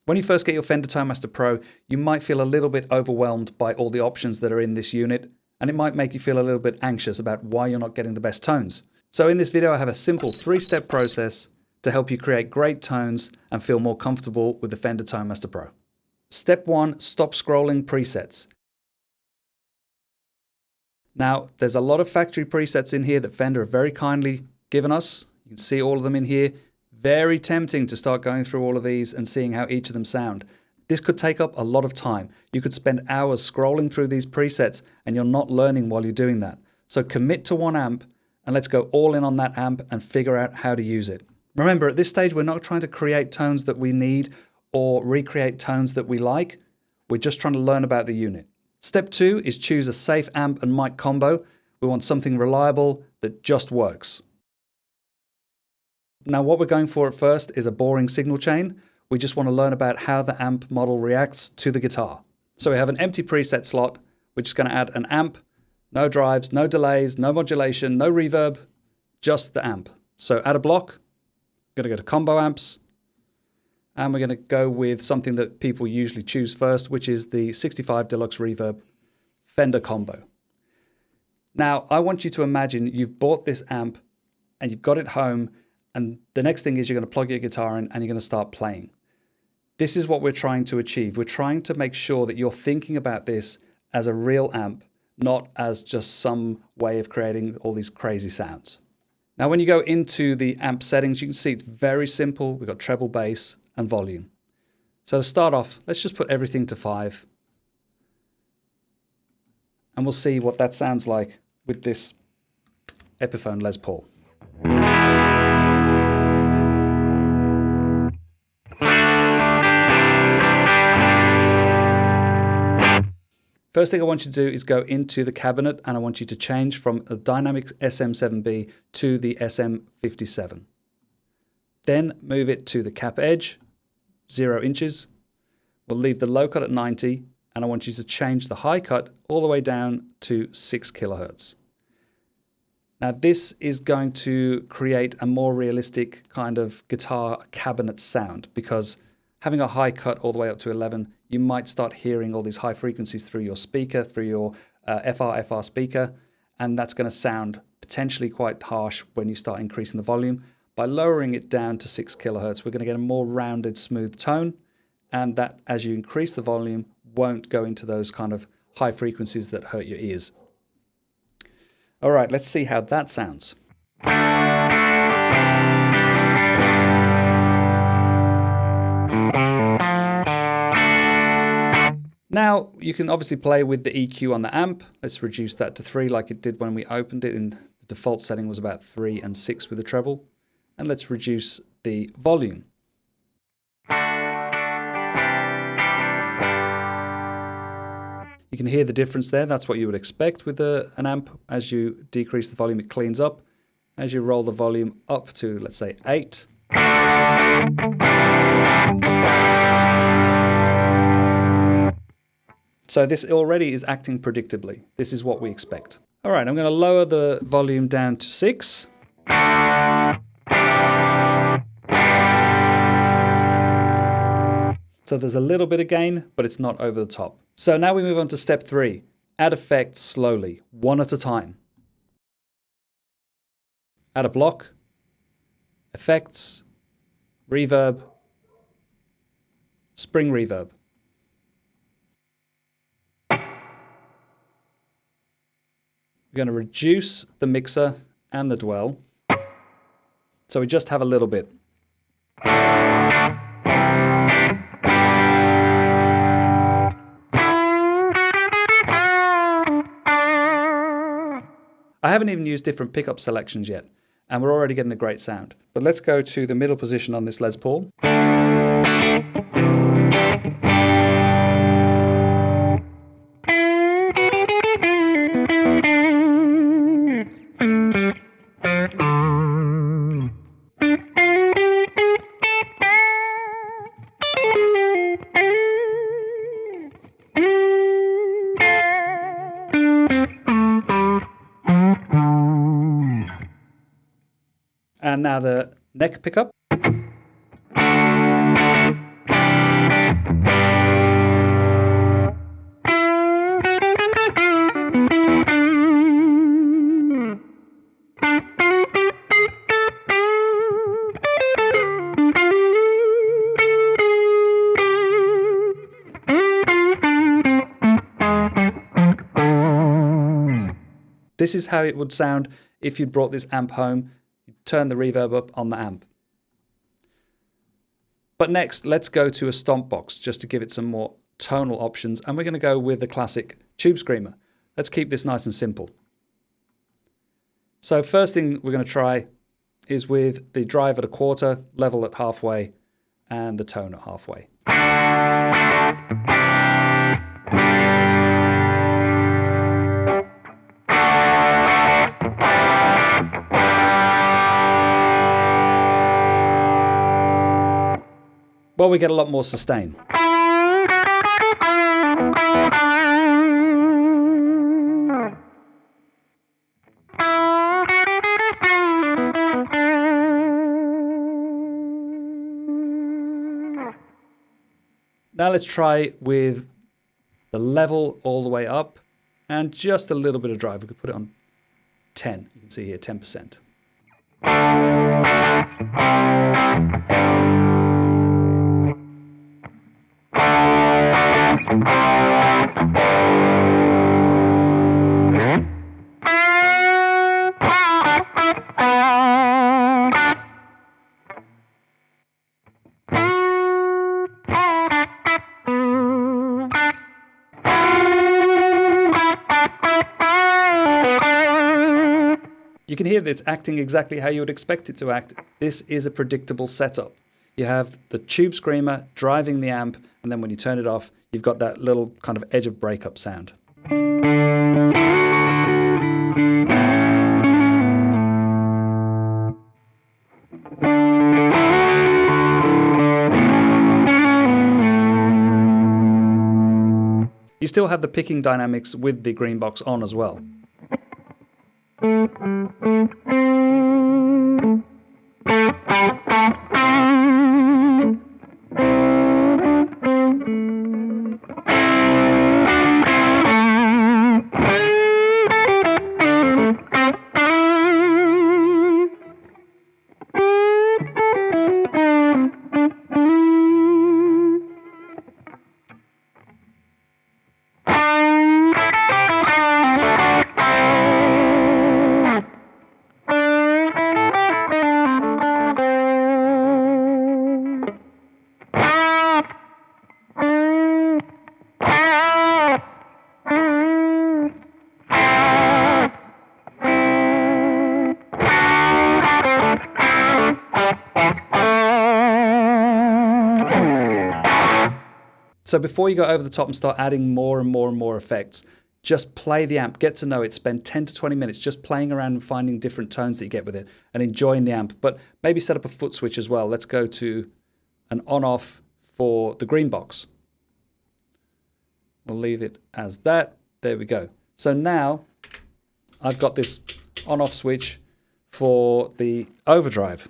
When you first get your Fender Tone Master Pro, you might feel a little bit overwhelmed by all the options that are in this unit, and it might make you feel a little bit anxious about why you're not getting the best tones. So in this video, I have a simple 3-step process to help you create great tones and feel more comfortable with the Fender Tone Master Pro. Step 1, stop scrolling presets. Now, there's a lot of factory presets in here that Fender have very kindly given us. You can see all of them in here. Very tempting to start going through all of these and seeing how each of them sound. This could take up a lot of time. You could spend hours scrolling through these presets and you're not learning while you're doing that. So commit to one amp and let's go all in on that amp and figure out how to use it. Remember, at this stage, we're not trying to create tones that we need or recreate tones that we like. We're just trying to learn about the unit. Step 2 is choose a safe amp and mic combo. We want something reliable that just works. Now what we're going for at first is a boring signal chain. We just want to learn about how the amp model reacts to the guitar. So we have an empty preset slot. We're just going to add an amp, no drives, no delays, no modulation, no reverb, just the amp. So add a block. We're going to go to combo amps. And we're going to go with something that people usually choose first, which is the 65 Deluxe Reverb Fender Combo. Now, I want you to imagine you've bought this amp and you've got it home, and the next thing is you're going to plug your guitar in and you're going to start playing. This is what we're trying to achieve. We're trying to make sure that you're thinking about this as a real amp, not as just some way of creating all these crazy sounds. Now, when you go into the amp settings, you can see it's very simple. We've got treble, bass, and volume. So to start off, let's just put everything to 5. And we'll see what that sounds like with this Epiphone Les Paul. First thing I want you to do is go into the cabinet and I want you to change from the Dynamic SM7B to the SM57. Then move it to the cap edge, 0 inches. We'll leave the low cut at 90 and I want you to change the high cut all the way down to 6 kilohertz. Now this is going to create a more realistic kind of guitar cabinet sound, because having a high cut all the way up to 11, you might start hearing all these high frequencies through your speaker, through your FR speaker, and that's going to sound potentially quite harsh when you start increasing the volume. By lowering it down to 6 kilohertz, we're going to get a more rounded, smooth tone, and that, as you increase the volume, won't go into those kind of high frequencies that hurt your ears. All right, let's see how that sounds. Now, you can obviously play with the EQ on the amp. Let's reduce that to 3 like it did when we opened it. And the default setting was about 3 and 6 with the treble. And let's reduce the volume. You can hear the difference there. That's what you would expect with an amp. As you decrease the volume, it cleans up. As you roll the volume up to, let's say, 8. So this already is acting predictably. This is what we expect. All right, I'm going to lower the volume down to 6. So there's a little bit of gain, but it's not over the top. So now we move on to step 3. Add effects slowly, one at a time. Add a block, effects, reverb, spring reverb. We're going to reduce the mixer and the dwell, so we just have a little bit. I haven't even used different pickup selections yet, and we're already getting a great sound. But let's go to the middle position on this Les Paul. And now the neck pickup. This is how it would sound if you'd brought this amp home. You'd turn the reverb up on the amp. But next, let's go to a stomp box just to give it some more tonal options, and we're going to go with the classic tube screamer. Let's keep this nice and simple. So first thing we're going to try is with the drive at a quarter, level at halfway, and the tone at halfway. Well, we get a lot more sustain. Now let's try with the level all the way up and just a little bit of drive. We could put it on 10. You can see here 10%. You can hear that it's acting exactly how you would expect it to act. This is a predictable setup. You have the tube screamer driving the amp, and then when you turn it off, you've got that little kind of edge of breakup sound. You still have the picking dynamics with the green box on as well. So before you go over the top and start adding more and more and more effects, just play the amp, get to know it, spend 10 to 20 minutes just playing around and finding different tones that you get with it and enjoying the amp. But maybe set up a foot switch as well. Let's go to an on-off for the green box. We'll leave it as that. There we go. So now I've got this on-off switch for the overdrive.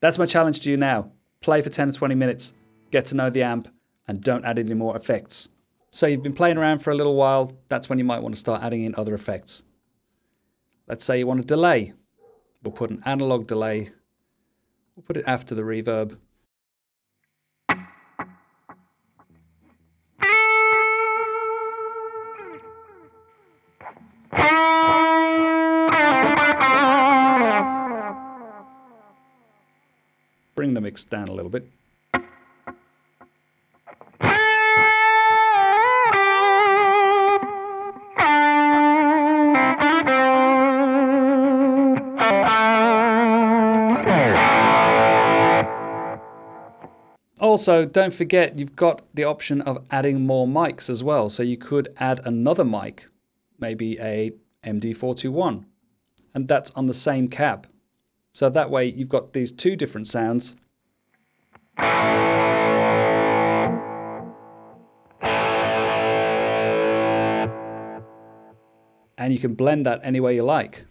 That's my challenge to you now. Play for 10 to 20 minutes, get to know the amp, and don't add any more effects. So you've been playing around for a little while, that's when you might want to start adding in other effects. Let's say you want a delay. We'll put an analog delay. We'll put it after the reverb. Bring the mix down a little bit. Also, don't forget you've got the option of adding more mics as well. So you could add another mic, maybe a MD421, and that's on the same cab. So that way you've got these two different sounds. And you can blend that any way you like.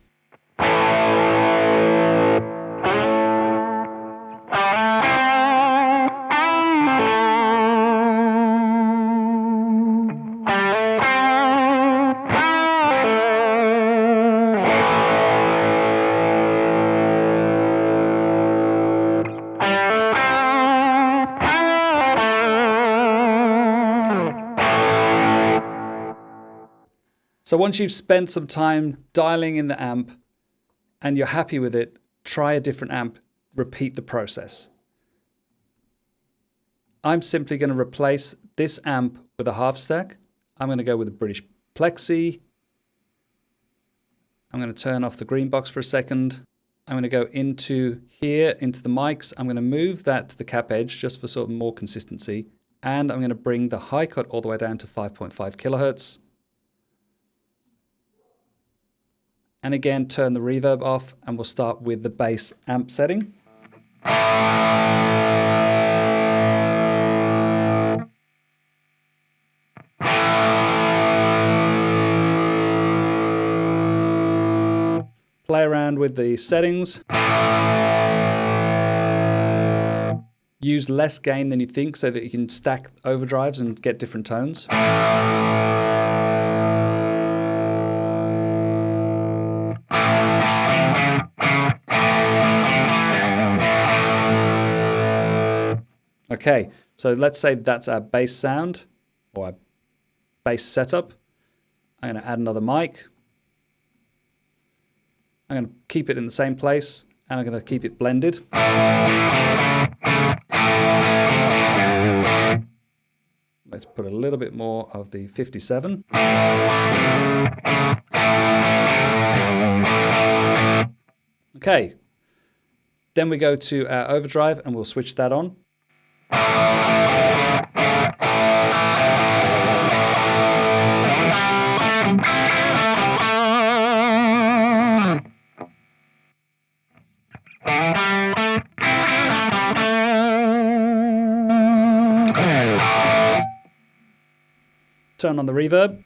So once you've spent some time dialing in the amp and you're happy with it, try a different amp, repeat the process. I'm simply going to replace this amp with a half stack. I'm going to go with a British Plexi. I'm going to turn off the green box for a second. I'm going to go into here, into the mics. I'm going to move that to the cap edge just for sort of more consistency. And I'm going to bring the high cut all the way down to 5.5 kilohertz. And again, turn the reverb off, and we'll start with the bass amp setting. Play around with the settings. Use less gain than you think so that you can stack overdrives and get different tones. Okay, so let's say that's our bass sound or our bass setup. I'm going to add another mic. I'm going to keep it in the same place, and I'm going to keep it blended. Let's put a little bit more of the 57. Okay, then we go to our overdrive and we'll switch that on. Turn on the reverb.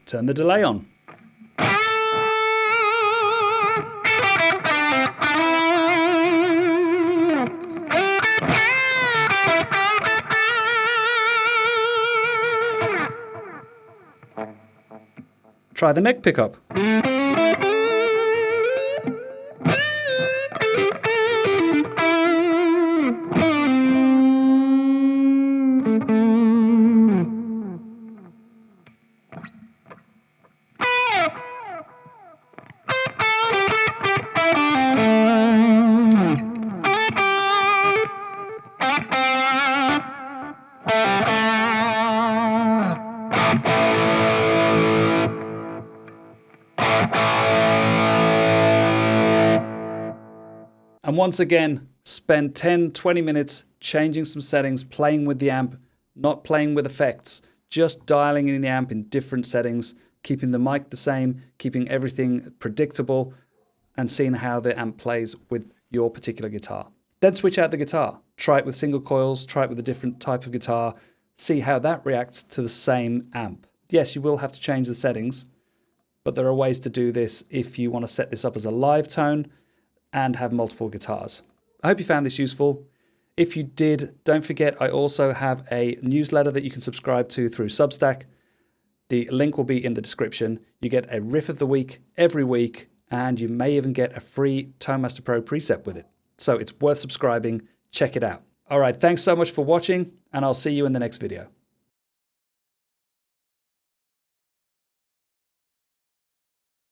Turn the delay on. Try the neck pickup. And once again, spend 10-20 minutes changing some settings, playing with the amp, not playing with effects, just dialing in the amp in different settings, keeping the mic the same, keeping everything predictable, and seeing how the amp plays with your particular guitar. Then switch out the guitar. Try it with single coils, try it with a different type of guitar, see how that reacts to the same amp. Yes, you will have to change the settings, but there are ways to do this if you want to set this up as a live tone and have multiple guitars. I hope you found this useful. If you did, don't forget I also have a newsletter that you can subscribe to through Substack. The link will be in the description. You get a riff of the week every week, and you may even get a free Tone Master Pro preset with it. So it's worth subscribing. Check it out. All right, thanks so much for watching, and I'll see you in the next video.